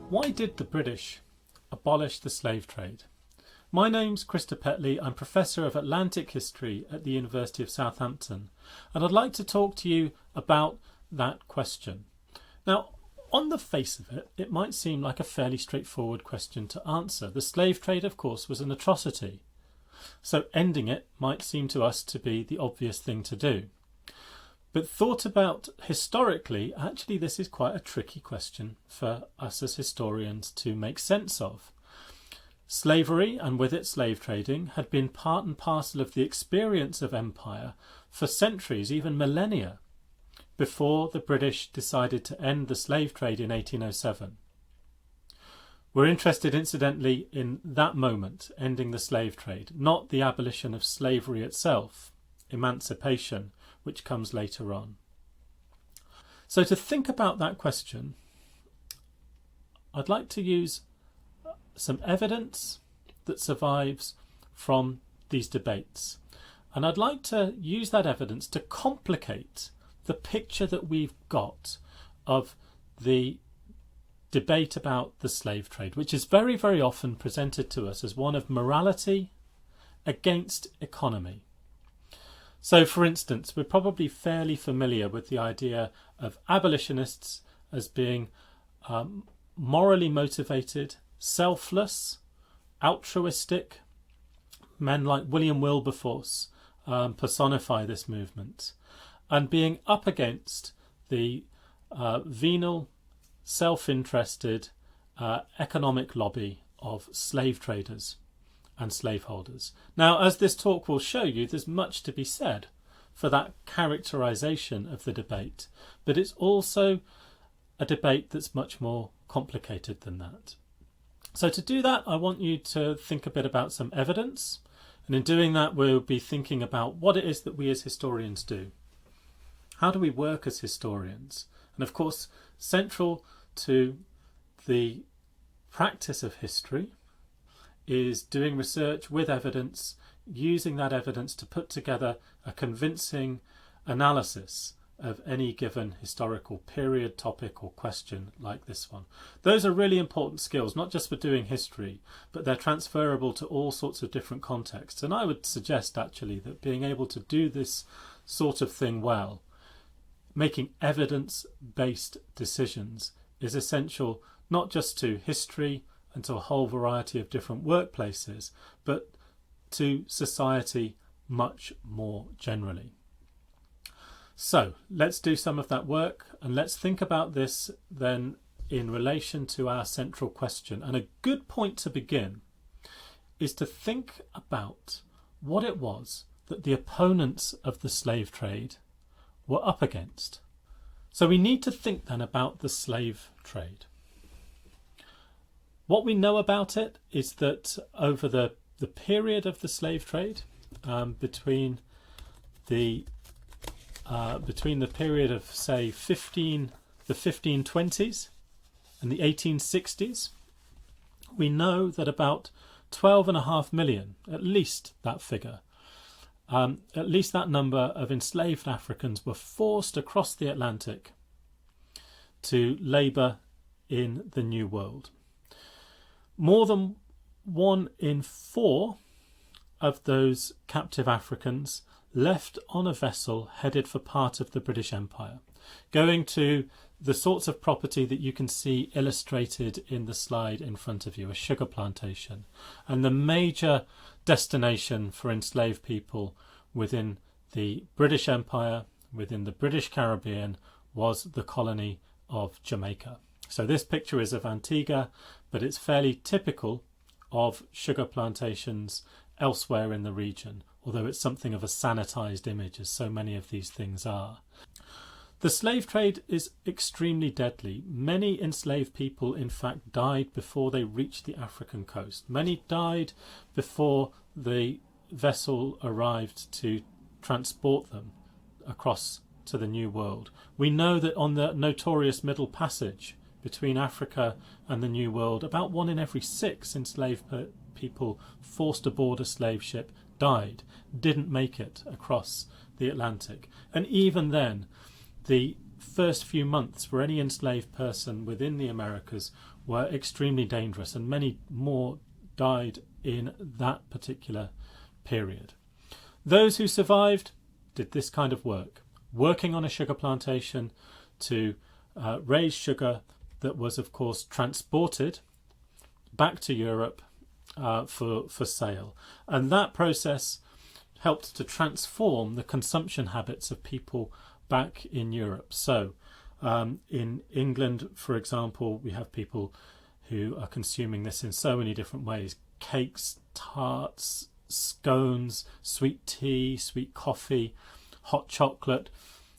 Why did the British abolish the slave trade? My name's Krista Petley. I'm Professor of Atlantic History at the University of Southampton, and I'd like to talk to you about that question. Now, on the face of it, it might seem like a fairly straightforward question to answer. The slave trade, of course, was an atrocity, so ending it might seem to us to be the obvious thing to do. But thought about historically, actually this is quite a tricky question for us as historians to make sense of. Slavery, and with it slave trading, had been part and parcel of the experience of empire for centuries, even millennia, before the British decided to end the slave trade in 1807. We're interested, incidentally, in that moment, ending the slave trade, not the abolition of slavery itself, emancipation, which comes later on. So to think about that question, I'd like to use some evidence that survives from these debates. And I'd like to use that evidence to complicate the picture that we've got of the debate about the slave trade, which is very, very often presented to us as one of morality against economy. So, for instance, we're probably fairly familiar with the idea of abolitionists as being morally motivated, selfless, altruistic. Men like William Wilberforce personify this movement, and being up against the venal, self-interested economic lobby of slave traders and slaveholders. Now, as this talk will show you, there's much to be said for that characterization of the debate, but it's also a debate that's much more complicated than that. So to do that, I want you to think a bit about some evidence, and in doing that we'll be thinking about what it is that we as historians do. How do we work as historians? And of course, central to the practice of history is doing research with evidence, using that evidence to put together a convincing analysis of any given historical period, topic or question like this one. Those are really important skills, not just for doing history, but they're transferable to all sorts of different contexts. And I would suggest actually that being able to do this sort of thing well, making evidence-based decisions, is essential not just to history and to a whole variety of different workplaces, but to society much more generally. So let's do some of that work, and let's think about this then in relation to our central question. And a good point to begin is to think about what it was that the opponents of the slave trade were up against. So we need to think then about the slave trade. What we know about it is that over the period of the slave trade, between the period of say the 1520s and the 1860s, we know that about 12.5 million, at least that figure, at least that number of enslaved Africans were forced across the Atlantic to labour in the New World. More than 1 in 4 of those captive Africans left on a vessel headed for part of the British Empire, going to the sorts of property that you can see illustrated in the slide in front of you, a sugar plantation. And the major destination for enslaved people within the British Empire, within the British Caribbean, was the colony of Jamaica. So this picture is of Antigua, but it's fairly typical of sugar plantations elsewhere in the region, although it's something of a sanitized image, as so many of these things are. The slave trade is extremely deadly. Many enslaved people, in fact, died before they reached the African coast. Many died before the vessel arrived to transport them across to the New World. We know that on the notorious Middle Passage between Africa and the New World, about 1 in every 6 enslaved people forced aboard a slave ship died, didn't make it across the Atlantic. And even then, the first few months for any enslaved person within the Americas were extremely dangerous, and many more died in that particular period. Those who survived did this kind of work, working on a sugar plantation to raise sugar that was, of course, transported back to Europe for sale. And that process helped to transform the consumption habits of people back in Europe. So in England, for example, we have people who are consuming this in so many different ways: cakes, tarts, scones, sweet tea, sweet coffee, hot chocolate,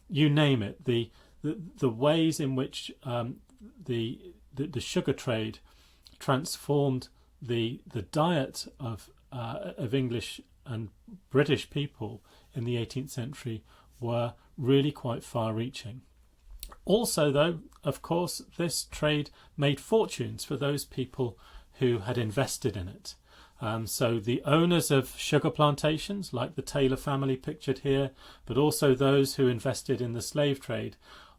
you name it. The ways in which the sugar trade transformed the diet of English and British people in the 18th century were really quite far-reaching. Also, though, of course, this trade made fortunes for those people who had invested in it. So the owners of sugar plantations, like the Taylor family pictured here, but also those who invested in the slave trade,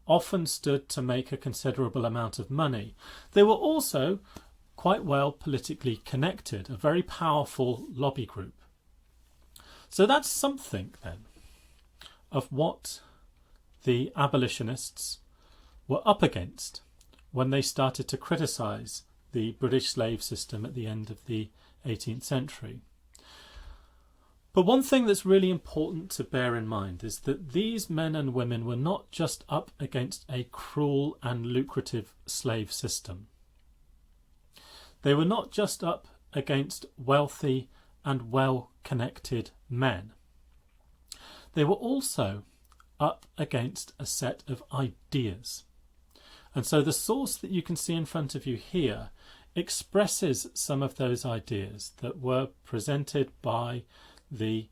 often stood to make a considerable amount of money. They were also quite well politically connected, a very powerful lobby group. So that's something, then, of what the abolitionists were up against when they started to criticise the British slave system at the end of the 18th century. But one thing that's really important to bear in mind is that these men and women were not just up against a cruel and lucrative slave system. They were not just up against wealthy and well-connected men. They were also up against a set of ideas. And so the source that you can see in front of you here expresses some of those ideas that were presented by the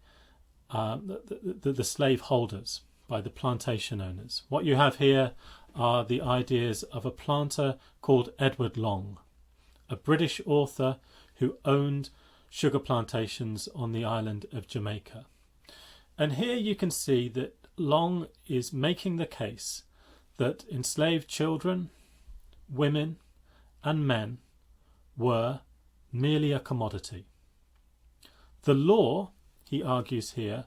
slave holders, by the plantation owners. What you have here are the ideas of a planter called Edward Long, a British author who owned sugar plantations on the island of Jamaica. And here you can see that Long is making the case that enslaved children, women and men were merely a commodity. The law, he argues here,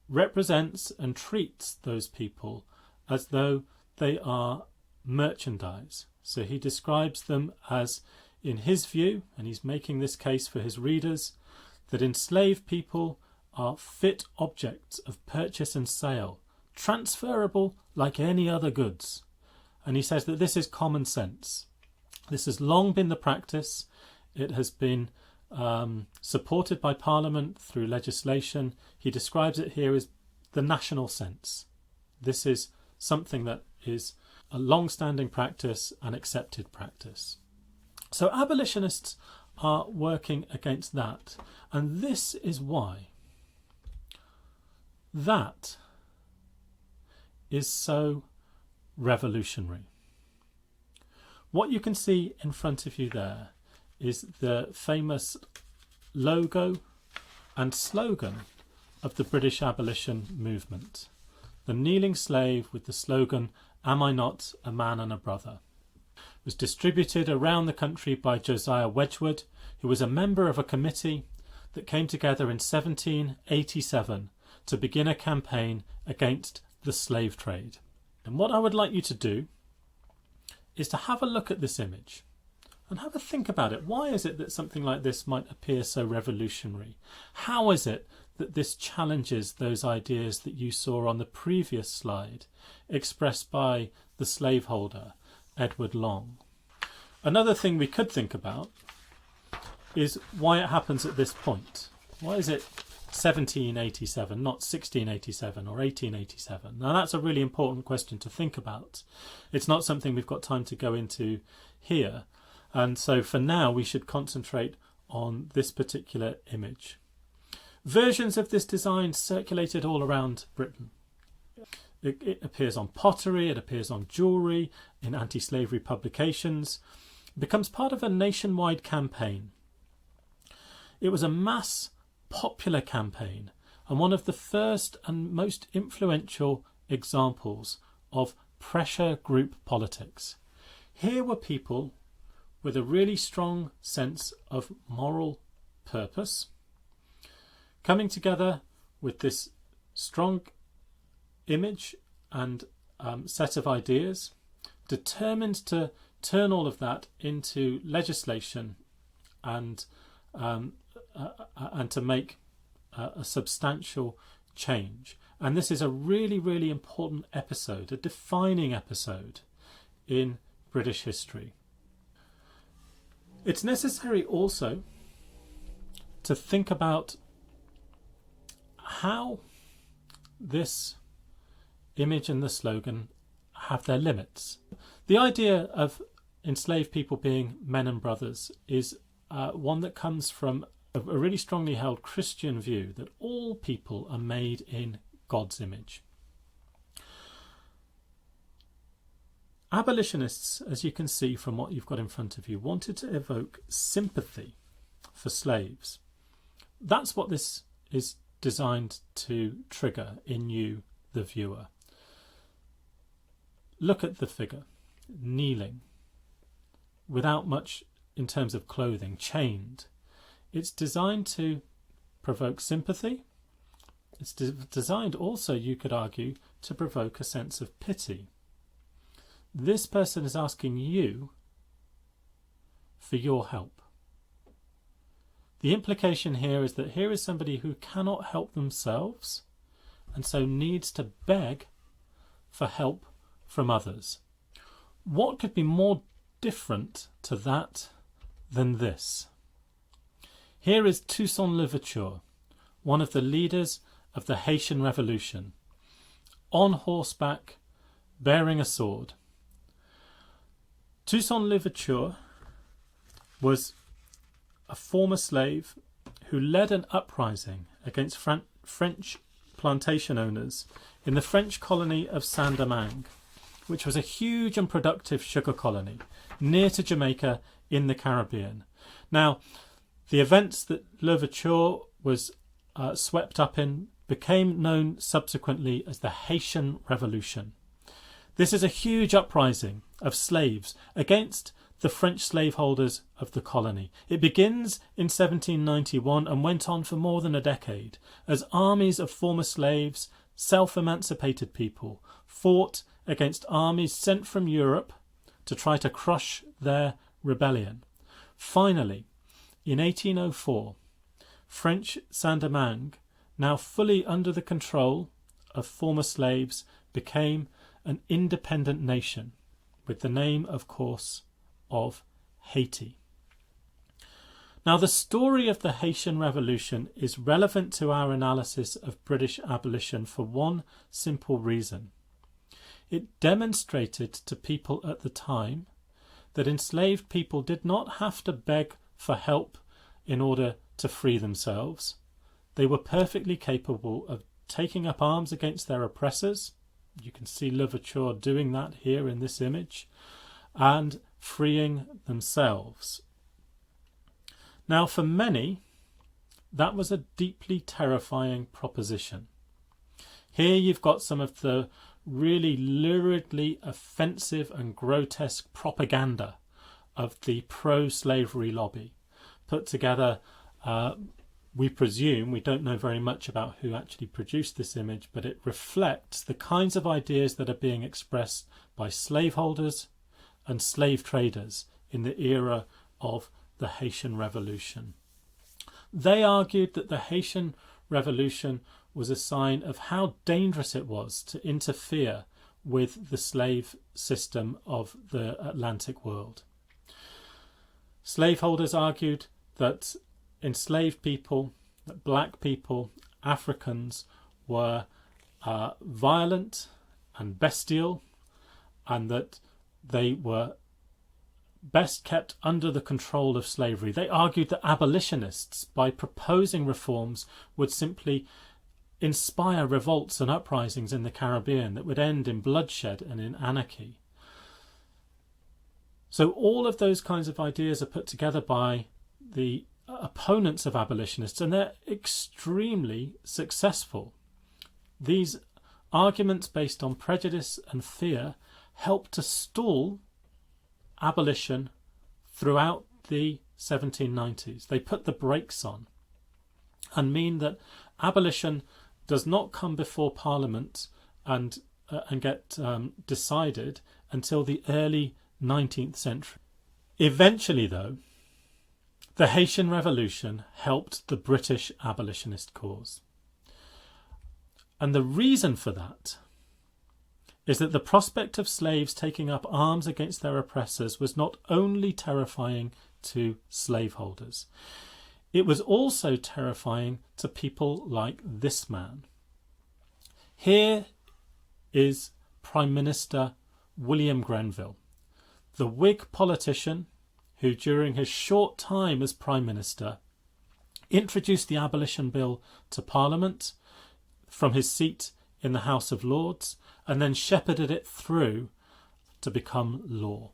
represents and treats those people as though they are merchandise. So he describes them as, in his view, and he's making this case for his readers, that enslaved people are fit objects of purchase and sale, transferable like any other goods. And he says that this is common sense. This has long been the practice. It has been supported by Parliament through legislation. He describes it here as the national sense. This is something that is a long-standing practice and accepted practice. So abolitionists are working against that. And this is why that is so revolutionary. What you can see in front of you there is the famous logo and slogan of the British abolition movement. The kneeling slave with the slogan, "Am I not a man and a brother?" It was distributed around the country by Josiah Wedgwood, who was a member of a committee that came together in 1787 to begin a campaign against the slave trade. And what I would like you to do is to have a look at this image and have a think about it. Why is it that something like this might appear so revolutionary? How is it that this challenges those ideas that you saw on the previous slide, expressed by the slaveholder, Edward Long? Another thing we could think about is why it happens at this point. Why is it 1787, not 1687 or 1887? Now that's a really important question to think about. It's not something we've got time to go into here. And so for now we should concentrate on this particular image. Versions of this design circulated all around Britain. It appears on pottery, it appears on jewellery, in anti-slavery publications. It becomes part of a nationwide campaign. It was a mass popular campaign and one of the first and most influential examples of pressure group politics. Here were people with a really strong sense of moral purpose, coming together with this strong image and set of ideas, determined to turn all of that into legislation and to make a substantial change. And this is a really, really important episode, a defining episode in British history. It's necessary also to think about how this image and the slogan have their limits. The idea of enslaved people being men and brothers is one that comes from a really strongly held Christian view that all people are made in God's image. Abolitionists, as you can see from what you've got in front of you, wanted to evoke sympathy for slaves. That's what this is designed to trigger in you, the viewer. Look at the figure, kneeling, without much in terms of clothing, chained. It's designed to provoke sympathy. It's designed also, you could argue, to provoke a sense of pity. This person is asking you for your help. The implication here is that here is somebody who cannot help themselves and so needs to beg for help from others. What could be more different to that than this? Here is Toussaint Louverture, one of the leaders of the Haitian Revolution, on horseback, bearing a sword. Toussaint Louverture was a former slave who led an uprising against French plantation owners in the French colony of Saint-Domingue, which was a huge and productive sugar colony near to Jamaica in the Caribbean. Now, the events that Louverture was swept up in became known subsequently as the Haitian Revolution. This is a huge uprising of slaves against the French slaveholders of the colony. It begins in 1791 and went on for more than a decade as armies of former slaves, self-emancipated people, fought against armies sent from Europe to try to crush their rebellion. Finally, in 1804, French Saint-Domingue, now fully under the control of former slaves, became an independent nation, with the name, of course, of Haiti. Now, the story of the Haitian Revolution is relevant to our analysis of British abolition for one simple reason. It demonstrated to people at the time that enslaved people did not have to beg for help in order to free themselves. They were perfectly capable of taking up arms against their oppressors. You can see Louverture doing that here in this image, and freeing themselves. Now, for many, that was a deeply terrifying proposition. Here you've got some of the really luridly offensive and grotesque propaganda of the pro-slavery lobby, put together, we presume, we don't know very much about who actually produced this image, but it reflects the kinds of ideas that are being expressed by slaveholders and slave traders in the era of the Haitian Revolution. They argued that the Haitian Revolution was a sign of how dangerous it was to interfere with the slave system of the Atlantic world. Slaveholders argued that enslaved people, that black people, Africans, were violent and bestial, and that they were best kept under the control of slavery. They argued that abolitionists, by proposing reforms, would simply inspire revolts and uprisings in the Caribbean that would end in bloodshed and in anarchy. So all of those kinds of ideas are put together by the opponents of abolitionists, and they're extremely successful. These arguments based on prejudice and fear helped to stall abolition throughout the 1790s. They put the brakes on and mean that abolition does not come before Parliament and get decided until the early 19th century. Eventually, though, the Haitian Revolution helped the British abolitionist cause. And the reason for that is that the prospect of slaves taking up arms against their oppressors was not only terrifying to slaveholders, it was also terrifying to people like this man. Here is Prime Minister William Grenville, the Whig politician who, during his short time as Prime Minister, introduced the Abolition Bill to Parliament from his seat in the House of Lords and then shepherded it through to become law.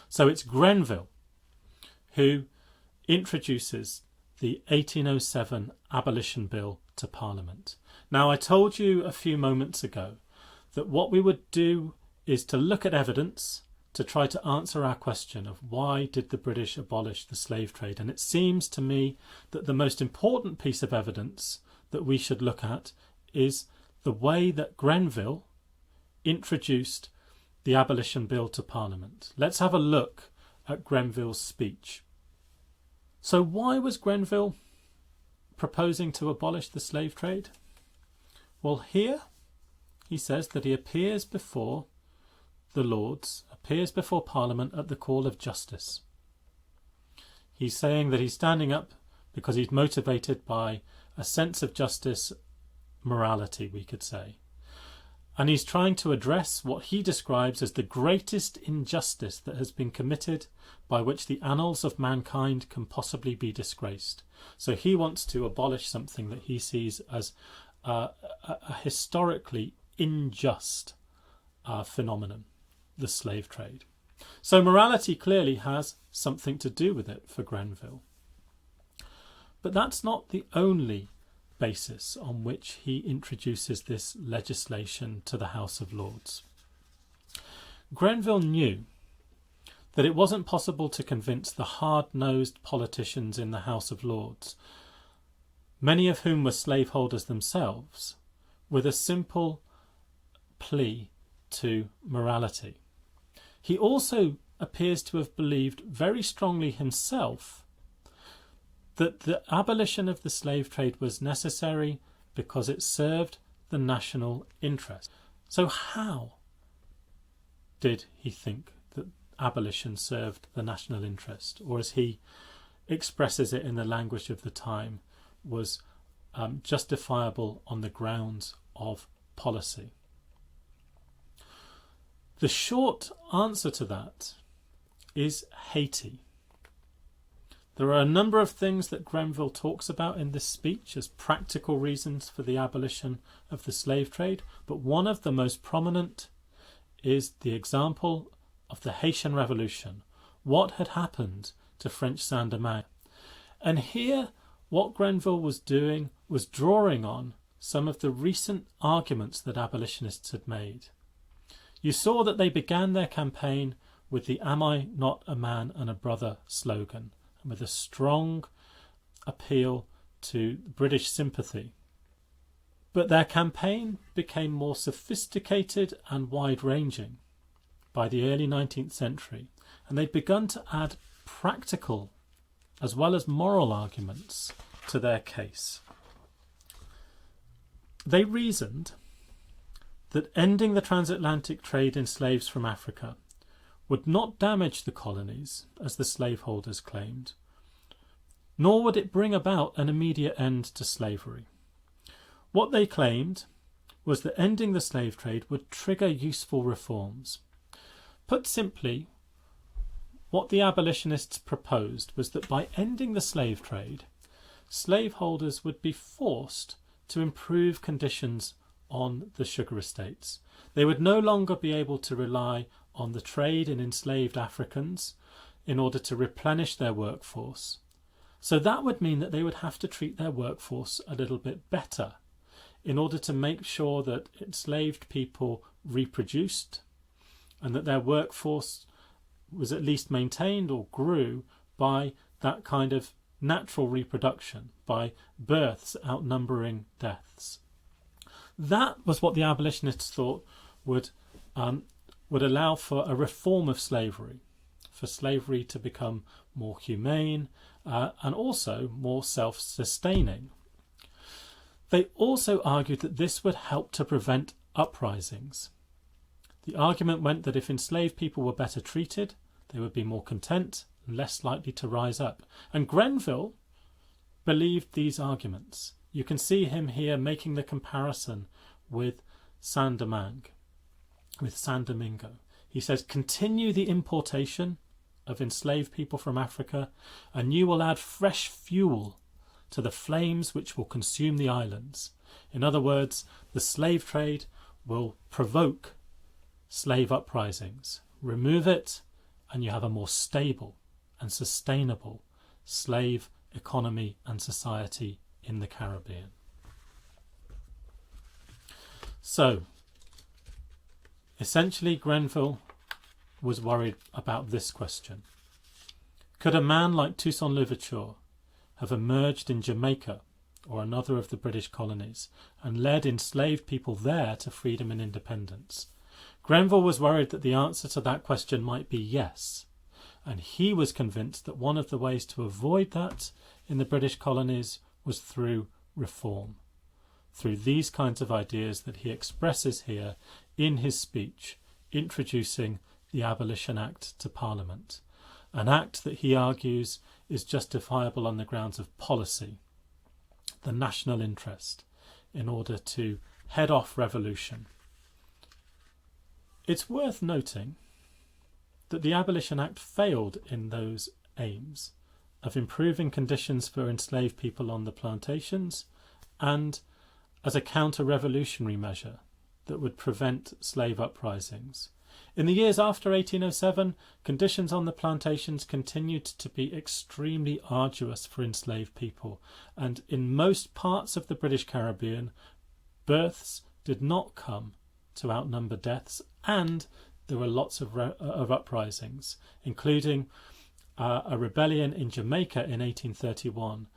So it's Grenville who introduces the 1807 Abolition Bill to Parliament. Now, I told you a few moments ago that what we would do is to look at evidence to try to answer our question of why did the British abolish the slave trade. And it seems to me that the most important piece of evidence that we should look at is the way that Grenville introduced the Abolition Bill to Parliament. Let's have a look at Grenville's speech. So why was Grenville proposing to abolish the slave trade? Well, here he says that he appears before the Lords, appears before Parliament at the call of justice. He's saying that he's standing up because he's motivated by a sense of justice, morality, we could say. And he's trying to address what he describes as the greatest injustice that has been committed, by which the annals of mankind can possibly be disgraced. So he wants to abolish something that he sees as a historically unjust phenomenon, the slave trade. So morality clearly has something to do with it for Grenville. But that's not the only basis on which he introduces this legislation to the House of Lords. Grenville knew that it wasn't possible to convince the hard-nosed politicians in the House of Lords, many of whom were slaveholders themselves, with a simple plea to morality. He also appears to have believed very strongly himself that the abolition of the slave trade was necessary because it served the national interest. So how did he think that abolition served the national interest? Or as he expresses it in the language of the time, was justifiable on the grounds of policy? The short answer to that is Haiti. There are a number of things that Grenville talks about in this speech as practical reasons for the abolition of the slave trade, but one of the most prominent is the example of the Haitian Revolution. What had happened to French Saint-Domingue? And here what Grenville was doing was drawing on some of the recent arguments that abolitionists had made. You saw that they began their campaign with the "Am I not a man and a brother" slogan, and with a strong appeal to British sympathy. But their campaign became more sophisticated and wide-ranging by the early 19th century, and they'd begun to add practical as well as moral arguments to their case. They reasoned that ending the transatlantic trade in slaves from Africa would not damage the colonies, as the slaveholders claimed, nor would it bring about an immediate end to slavery. What they claimed was that ending the slave trade would trigger useful reforms. Put simply, what the abolitionists proposed was that by ending the slave trade, slaveholders would be forced to improve conditions on the sugar estates. They would no longer be able to rely on the trade in enslaved Africans in order to replenish their workforce. So that would mean that they would have to treat their workforce a little bit better in order to make sure that enslaved people reproduced and that their workforce was at least maintained or grew by that kind of natural reproduction, by births outnumbering deaths. That was what the abolitionists thought would allow for a reform of slavery, for slavery to become more humane and also more self-sustaining. They also argued that this would help to prevent uprisings. The argument went that if enslaved people were better treated, they would be more content and less likely to rise up. And Grenville believed these arguments. You can see him here making the comparison with Saint Domingo. He says, continue the importation of enslaved people from Africa, and you will add fresh fuel to the flames which will consume the islands. In other words, the slave trade will provoke slave uprisings. Remove it, and you have a more stable and sustainable slave economy and society in the Caribbean. So, essentially, Grenville was worried about this question. Could a man like Toussaint Louverture have emerged in Jamaica or another of the British colonies and led enslaved people there to freedom and independence? Grenville was worried that the answer to that question might be yes, and he was convinced that one of the ways to avoid that in the British colonies was through reform, through these kinds of ideas that he expresses here in his speech, introducing the Abolition Act to Parliament, an act that he argues is justifiable on the grounds of policy, the national interest, in order to head off revolution. It's worth noting that the Abolition Act failed in those aims of improving conditions for enslaved people on the plantations and as a counter-revolutionary measure that would prevent slave uprisings. In the years after 1807, conditions on the plantations continued to be extremely arduous for enslaved people, and in most parts of the British Caribbean, births did not come to outnumber deaths, and there were lots of uprisings, including a rebellion in Jamaica in 1831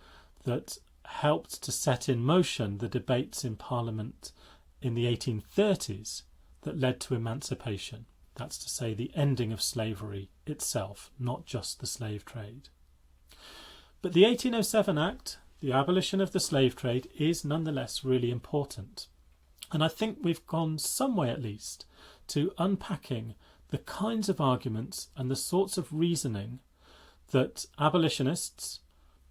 that helped to set in motion the debates in Parliament in the 1830s that led to emancipation. That's to say, the ending of slavery itself, not just the slave trade. But the 1807 Act, the abolition of the slave trade, is nonetheless really important. And I think we've gone some way at least to unpacking the kinds of arguments and the sorts of reasoning that abolitionists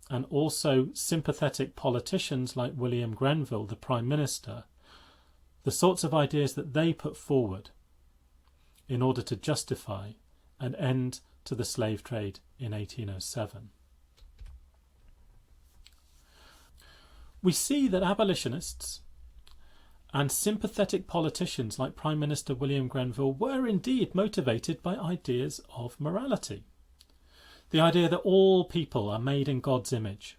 and also sympathetic politicians like William Grenville, the Prime Minister, the sorts of ideas that they put forward in order to justify an end to the slave trade in 1807. We see that abolitionists and sympathetic politicians like Prime Minister William Grenville were indeed motivated by ideas of morality. The idea that all people are made in God's image,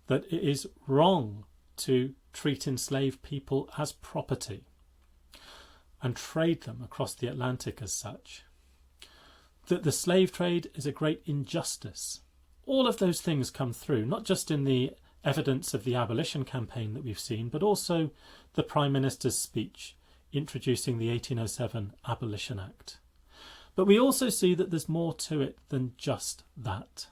that it is wrong to treat enslaved people as property and trade them across the Atlantic as such, that the slave trade is a great injustice. All of those things come through, not just in the evidence of the abolition campaign that we've seen, but also the Prime Minister's speech introducing the 1807 Abolition Act. But we also see that there's more to it than just that.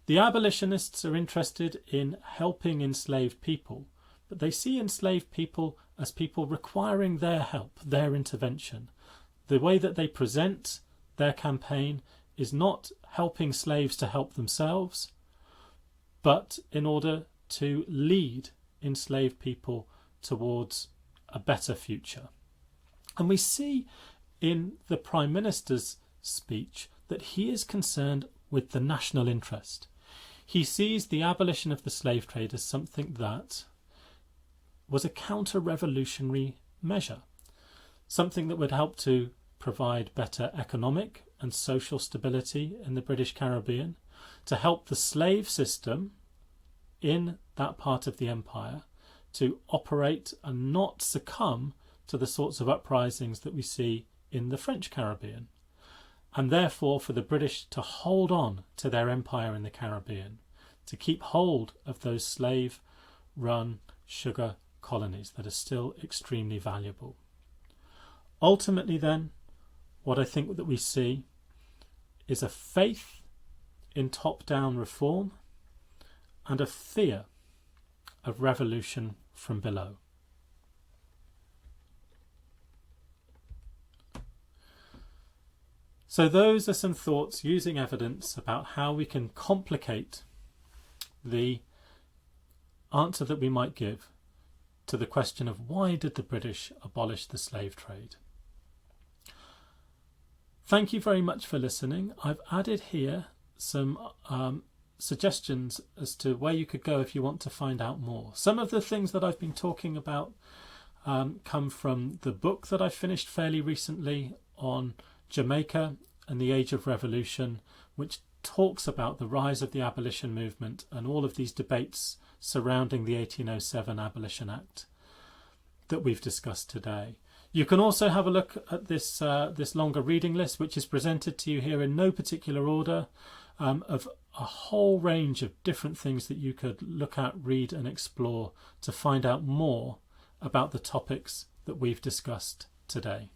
The abolitionists are interested in helping enslaved people, but they see enslaved people as people requiring their help, their intervention. The way that they present their campaign is not helping slaves to help themselves, but in order to lead enslaved people towards a better future. And we see in the Prime Minister's speech that he is concerned with the national interest. He sees the abolition of the slave trade as something that was a counter-revolutionary measure, something that would help to provide better economic and social stability in the British Caribbean, to help the slave system in that part of the empire to operate and not succumb to the sorts of uprisings that we see in the French Caribbean, and therefore for the British to hold on to their empire in the Caribbean, to keep hold of those slave-run sugar colonies that are still extremely valuable. Ultimately then, what I think that we see is a faith in top-down reform and a fear of revolution from below. So those are some thoughts using evidence about how we can complicate the answer that we might give to the question of why did the British abolish the slave trade? Thank you very much for listening. I've added here some suggestions as to where you could go if you want to find out more. Some of the things that I've been talking about come from the book that I finished fairly recently on Jamaica and the Age of Revolution, which talks about the rise of the abolition movement and all of these debates surrounding the 1807 Abolition Act that we've discussed today. You can also have a look at this longer reading list, which is presented to you here in no particular order, of a whole range of different things that you could look at, read and explore to find out more about the topics that we've discussed today.